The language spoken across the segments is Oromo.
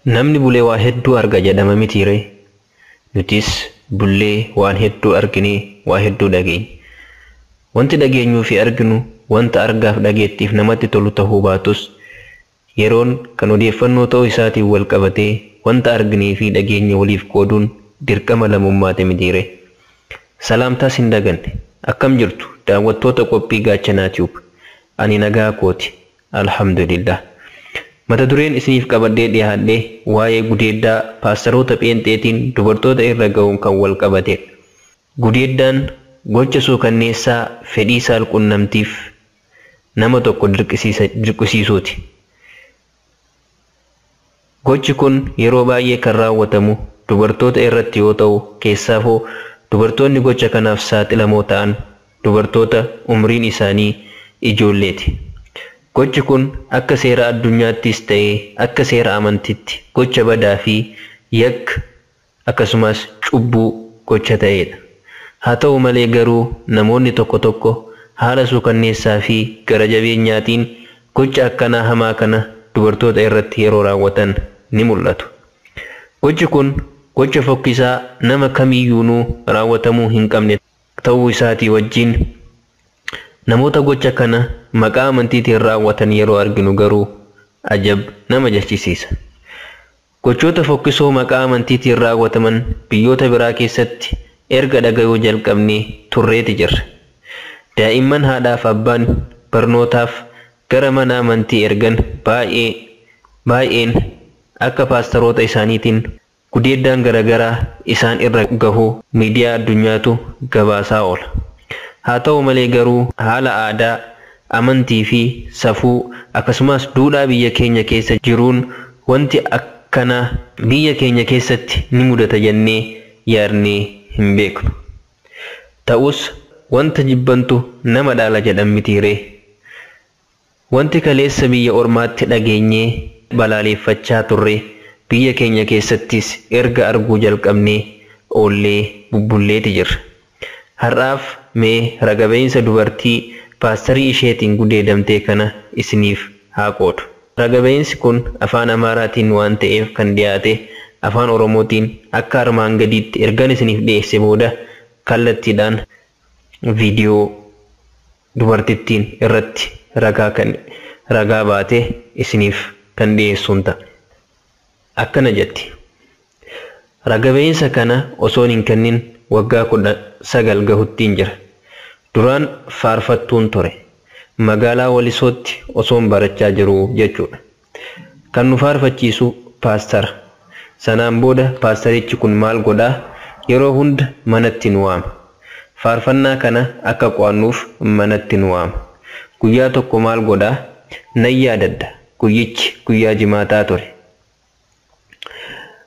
Namni bulee waa hedduu arga jedhama mitiire. Nutis bulee waan hedduu arginee waa hedduu dhageenya. Wanti dhageenyuu fi arginu wanta argaaf dhageettiif namatti tolu ta'uu baatus yeroon kan odeeffannoo ta'uu isaatiin wal qabatee wanta arginee fi dhageenya waliif qooduun dirqama lammummaati mitiire. Salaamtaas hin daganne. Akkam jirtu daawwattoota qophii gaachanaa tiyuub. Ani nagaa kooti. Alhamdulillah. Mata dureen isiniif qabadhee dhiyaadhee waa'ee gudeeddaa paastaroota pheenxeetiin dubartoota irra ga'uun kan wal qabatedha. Gudeeddaan gocha suukanneessaa fedhii saalqunnamtiif nama tokko dirqisiisuuti. Gochi kun yeroo baay'ee kan raawwatamu dubartoota irratti yoo ta'u, keessaafuu dubartoonni gocha kanaaf saaxilamoo ta'an dubartoota umriin isaanii ijoolleeti. Gochi kun akka seera addunyaattis ta'ee akka seera amantiitti gocha badaa fi yakka akkasumas cubbuu gocha ta'edha. Haa ta'u malee garuu namoonni tokko tokko haala suukanneessaa fi gara jabeenyaatiin gocha akkanaa hamaa kana dubartoota irratti yeroo raawwatan ni mul'atu. Gochi kun gocha fokkisaa nama kamiyyuunuu raawwatamuu hin qabne ta'uu isaatii wajjin namoota gocha kana maqaa amantiitiin raawwatan yeroo arginu garuu ajab nama jechisiisa. Gochoota fokkisoo maqaa amantiitiin raawwataman biyyoota biraa keessatti erga dhagayuu jalqabnee turreeti jirra. Daa'imman haadhaaf abbaan barnootaaf gara mana amantii ergan baay'een akka paastaroota isaaniitiin gudeeddaan garagaraa isaan irra gahuu miidiyaa addunyaatu gabaasaa oola. Haa ta'u malee garuu haala aadaa, amantii fi safuu akkasumas duudhaa biyya keenya keessa jiruun wanti akkanaa biyya keenya keessatti ni mudata jennee yaadnee hin beeknu. Ta'us wanta jibbantu nama dhaala jedhan mitiire. Wanti kaleessa biyya ormaatti dhageenyee balaaleeffachaa turre biyya keenya keessattis erga arguu jalqabnee oollee bubbulleeti jirra. Har'aaf mee ragabeensa dubartii paastarii isheetiin gudeedamtee kana isiniif haa qoodu. Ragabeensi kun afaan Amaaraatiin waan ta'eef kan dhiyaate afaan Oromootiin akka armaan gadiitti ergan isiniif dhiyeesse booda kallattiidhaan viidiyoo dubartittiin irratti ragaa baatee isiniif kan dhiyeessuun ta'a. Akkana jetti. Ragabeensa kana osoon hin kennin waggaa 19 gahuttiin jira. Duraan faarfattuun ture. Magaalaa Walisootti osoon barachaa jiru jechuudha. Kan nu faarfachiisu paastara. Sanaan booda paastarichi kun maal godhaa? Yeroo hunda manatti nu waama. Faarfannaa kana akka qo'annuuf manatti nu waama. Guyyaa tokko maal godhaa? Nan yaadadha. Guyyichi guyyaa jimaataa ture.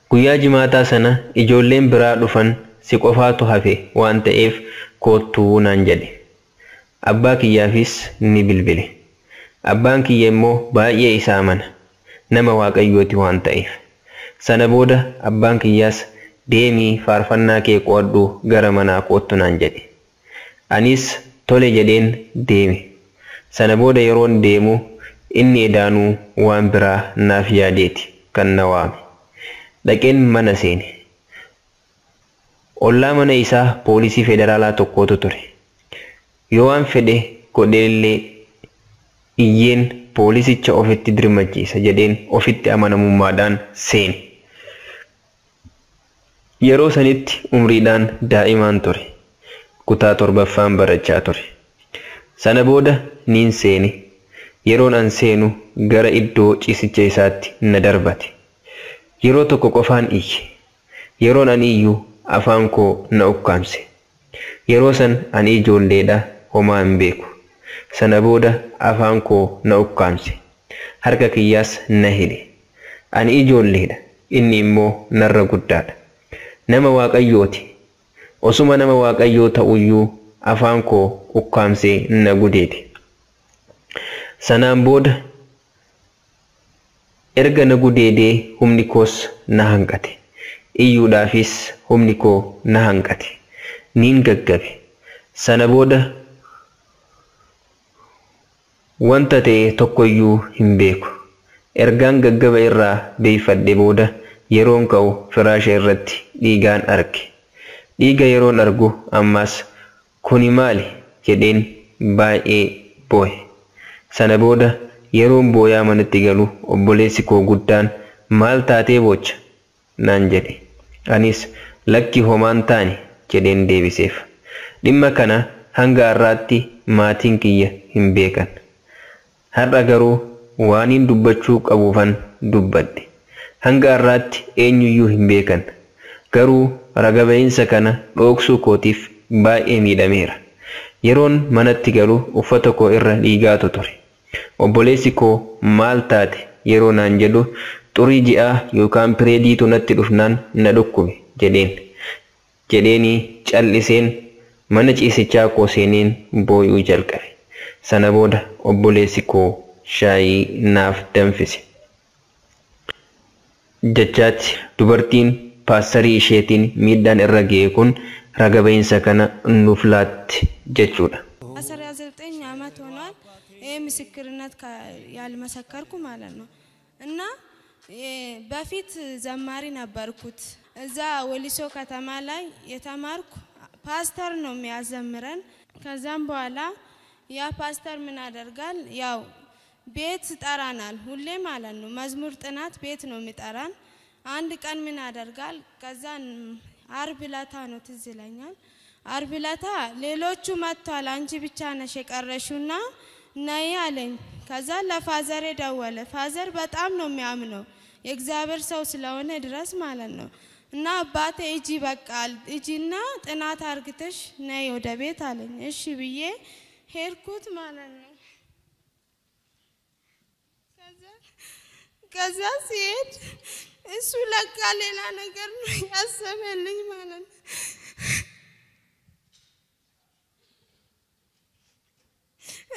Guyyaa jimaataa sana ijoolleen biraa dhufan si qofaatu hafe waan ta'eef koottuu naan jedhe. Abbaa kiyyaafis ni bilbile. Abbaan kiyya immoo baay'ee isaa amana. Nama Waaqayyooti waan ta'eef. Sana booda abbaan kiyyaas deemii faarfannaa kee qo'adhu gara manaa koottu naan jedhe. Anis tole jedheen deeme. Sana booda yeroon deemu inni edaanuu waan biraa naaf yaadeeti kan na waame. Dhaqeen mana seene. Ollaa mana isaa poolisii federaalaa tokkotu ture. Yoo waan fedhe godheellee iyyeen poolisicha ofitti dirmachiisa jedheen ofitti amanamummaadhaan seene. Yeroo sanitti umriidhaan daa'imaan ture. Kutaa 7ffaan barachaa ture. Sana booda niin seene. Yeroon an seenu gara iddoo ciisicha isaatti na darbate. Yeroo tokko qofaan iyye. Yeroon an iyyuu afaan koo na ukkaamse. Yeroo san ani ijoolleedha homaa hin beeku. Sana booda afaan koo na ukkaamse. Harka kiyyaas na hidhe. Ani ijoolleedha. Inni immoo narra guddaadha. Nama Waaqayyooti. Osuma nama Waaqayyoo ta'uyyuu afaan koo ukkaamsee na gudeede. Sanaan booda erga na gudeedee humni koos na hanqate. Iyyuudhaafis humni koo na hanqate. Niin gaggabe. Sana booda wanta ta'e tokkoyyuu hin beeku. Ergaan gaggaba irraa beeyfadhe booda yeroon ka'u firaasha irratti dhiigaan arge. Dhiiga yeroon argu ammas kuni maali jedheen baay'ee boo'e. Sana booda yeroon booyaa manatti galu obboleessi koo guddaan maal taatee boocha naan jedhe. Anis lakki homaan taane jedheen deebiseef. Dhimma kana hanga har'aatti maatiin kiyya hin beekan. Har'a garuu waaniin dubbachuu qabuufan dubbadhe. Hanga har'aatti eenyuyyuu hin beekan. Garuu raga ba'iinsa kana dhoksuu kootiif baay'ee miidhameera. Yeroon manatti galu uffata koo irra dhiigaatu ture. Obboleessi koo maal taate yeroo naan jedhu xurii ji'aa yookaan pireediitu natti dhufnaan na dhukkube jedheenii calliseen mana ciisichaa koo seeneen boo'uu jalqabe. Sana booda obboleessi koo shaayii naaf danfise. Jechaatti dubartiin paastarii isheetiin miidhaan irra ga'e kun raga ba'iinsa kana nuuf laatti jechuudha. 19 ዓመት ሆኗል ምስክርነት ያልመሰከርኩ ማለት ነው። እና በፊት ዘማሪ ነበርኩት እዛ ወሊሶ ከተማ ላይ የተማርኩ ፓስተር ነው የሚያዘምረን። ከዛም በኋላ ያ ፓስተር ምን አደርጋል ያው ቤት ጠራናል ሁሌ ማለት ነው። መዝሙር ጥናት ቤት ነው የሚጠራን። አንድ ቀን ምን አደርጋል ከዛን አርብ ዕለት ነው ትዝ ይለኛል። አርብ ዕለት ሌሎቹ መጥተዋል አንቺ ብቻ ነሽ የቀረሽውና ነይ አለኝ። ከዛ ለፋዘር ደወለ። ፋዘር በጣም ነው የሚያምነው የእግዚአብሔር ሰው ስለሆነ ድረስ ማለት ነው። እና አባቴ እጂ በቃል እጂና ጥናት አርግተሽ ነይ ወደ ቤት አለኝ። እሺ ብዬ ሄድኩት ማለት ነው። ከዛ ሲሄድ እሱ ለካ ሌላ ነገር ነው ያሰበልኝ ማለት ነው።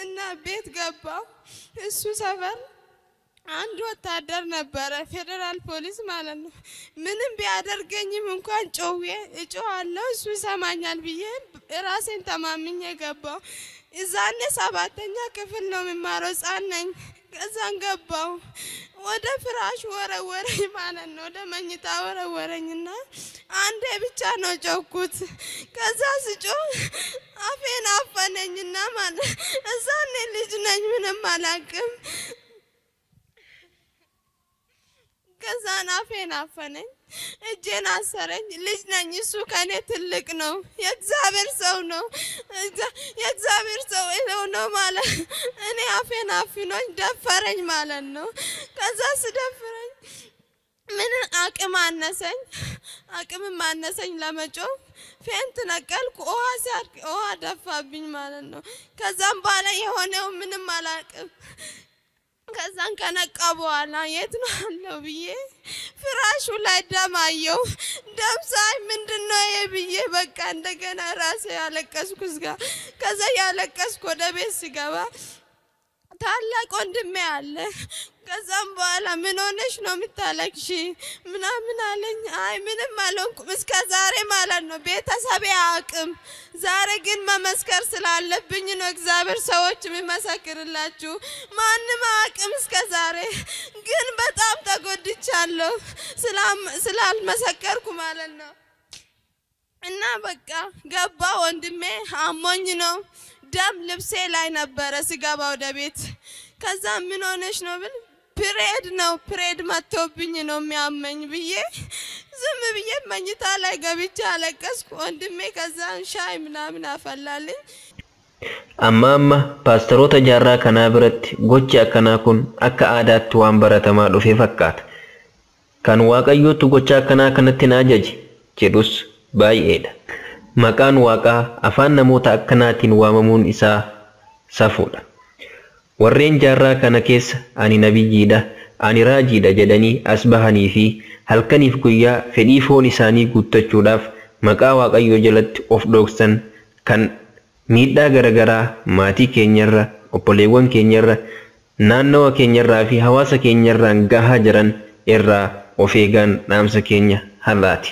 እና ቤት ገባው እሱ ሰፈር አንድ ወታደር ነበረ ፌደራል ፖሊስ ማለት ነው። ምንም ቢያደርገኝም እንኳን እጮሃለሁ እሱ ይሰማኛል ብዬ ራሴን ተማምኜ ገባው። እዛኔ 7ኛ ክፍል ነው የምማረው ሕፃን ነኝ። ከዛን ገባው ወደ ፍራሽ ወረወረኝ ማለት ነው። ወደ መኝታ ወረወረኝና አንዴ ብቻ ነው ጮኩት። ከዛ ስጮህ አፌን አፈነኝና ማለት እዛኔ ልጅ ነኝ ምንም አላቅም። ከዛን አፌን አፈነኝ እጄን አሰረኝ። ልጅ ነኝ እሱ ከኔ ትልቅ ነው የእግዚአብሔር ሰው ነው የእግዚአብሔር ሰው ነው ማለት እኔ አፌን አፍኖኝ ደፈረኝ ማለት ነው። ከዛ ስደፍረኝ ምን አቅም አነሰኝ ለመጮህ ፌንት ነቀልኩ። ውሃ ደፋብኝ ማለት ነው። ከዛም በኋላ የሆነው ምንም አላቅም። ከዛን ከነቃ በኋላ የት ነው አለው ብዬ ፍራሹ ላይ ደም አየሁ። ደም ሳይ ምንድነው ብዬ በቃ እንደገና ራሴ ያለቀስኩ ከዛ ያለቀስኩ ወደ ቤት ስገባ ታላቅ ወንድሜ አለ። ከዛም በኋላ ምን ሆነሽ ነው የምታለቅሺ ምናምን አለኝ። አይ ምንም አልሆንኩም እስከ ዛሬ ማለት ነው። ቤተሰቤ አያውቅም። ዛሬ ግን መመስከር ስላለብኝ ነው እግዚአብሔር ሰዎች የሚመሰክርላችሁ። ማንም አያውቅም እስከ ዛሬ ግን በጣም ተጎድቻለሁ ስላልመሰከርኩ ማለት ነው። እና በቃ ገባ ወንድሜ አሞኝ ነው። ደም ልብሴ ላይ ነበረ ስገባ ወደ ቤት። ከዛ ምን ሆነሽ ነው ብል ፕሬድ መጥቶብኝ ነው የሚያመኝ ብዬ ዝም ብዬ መኝታ ላይ ገብቼ አለቀስኩ። ወንድሜ ከዛ ሻይ ምናምን አፈላልኝ። amma paastaroota jaarraa kanaa biratti gochi akkanaa kun akka aadaatti waan baratamaa dhufee fakkaata. Kan waaqayyootu gocha akkanaa kanatti na ajaje jedhus baay'eedha. Maqaan waaqaa afaan namoota akkanaatiin waamamuun isaa safuudha. Warreen jaarraa kana keessa ani nabiyyiidha, ani raajiidha jedhanii as bahanii fi halkaniif guyyaa fedhii foon isaanii guuttachuudhaaf maqaa waaqayyoo jalatti of dhoksan kan miidhaa garagaraa maatii keenyarra, obboleewwan keenyarra, naannawa keenyarraa fi hawaasa keenyarraan gahaa jiran irraa of eegan dhaamsa keenya har'aati.